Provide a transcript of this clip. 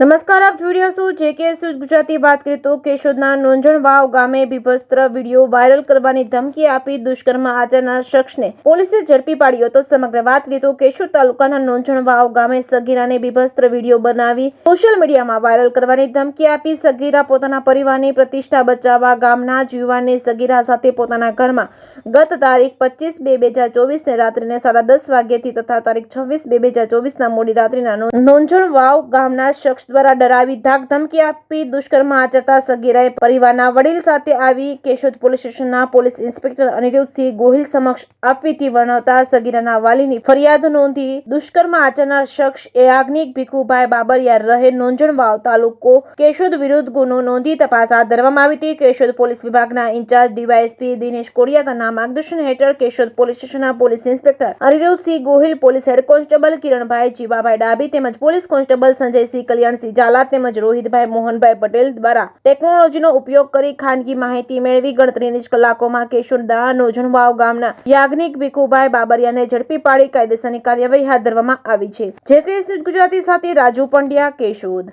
નમસ્કાર, આપ જોઈ રહ્યા છો જેકે ન્યૂઝ ગુજરાતી. વાત કરીએ તો કેશોદના નોંજણવાવ ગામે બીભત્સ વિડીયો વાયરલ કરવાની ધમકી આપી દુષ્કર્મ આચરનાર શખ્સને પોલીસે ઝડપી પાડ્યો હતો. સમગ્ર વાત કરીએ તો કેશોદ તાલુકાના નોંજણવાવ ગામે સગીરાને બીભત્સ વિડીયો બનાવી સોશિયલ મીડિયામાં વાયરલ કરવાની ધમકી આપી સગીરા પોતાના પરિવારની પ્રતિષ્ઠા બચાવવા ગામના જ યુવાનને સગીરા સાથે પોતાના ઘરમાં ગત તારીખ 25/2/2024 રાત્રિને 10:30 વાગ્યાથી તથા તારીખ 26/2/2024 મોડી રાત્રિના નોંજણવાવ ગામના શખ્સ દ્વારા ડરાવી ધાક ધમકી આપી દુષ્કર્મ આચરતા સગીરાએ પરિવારના વડીલ સાથે આવી કેશોદ પોલીસ સ્ટેશનના પોલીસ ઇન્સ્પેક્ટર અનિરુદ્ધસિંહ ગોહિલ સમક્ષ આપવીતી વર્ણવતા સગીરાના વાલીની ફરિયાદ નોંધી દુષ્કર્મ આચરનાર શખ્સ યાજ્ઞિક ભીખુભાઈ બાબરિયા રહે નોંજણવાવ તાલુકો કેશોદ વિરુદ્ધ ગુનો નોંધી તપાસ હાથ ધરવામાં આવી હતી. કેશોદ પોલીસ વિભાગના ઇન્ચાર્જ ડીવાયએસપી દિનેશ કોડિયાના માર્ગદર્શન હેઠળ કેશોદ પોલીસ સ્ટેશનના police inspector Aniruddhsinh Gohil, police head constable Kiranbhai Jivabhai Dabhi તેમજ પોલીસ કોન્સ્ટેબલ સંજયસિંહ કલ્યાણસિંહ ઝાલા તેમજ રોહિતભાઈ મોહનભાઈ પટેલ દ્વારા ટેકનોલોજીનો ઉપયોગ કરી ખાનગી માહિતી મેળવી ગણતરીની જ કલાકોમાં કેશોદના નોંજણવાવ ગામના યાજ્ઞિક ભીખુભાઈ બાબરિયાને ઝડપી પાડી કાયદેસરની કાર્યવાહી હાથ ધરવામાં આવી છે. જેકે ન્યૂઝ ગુજરાતી સાથે રાજુ પંડ્યા, કેશોદ.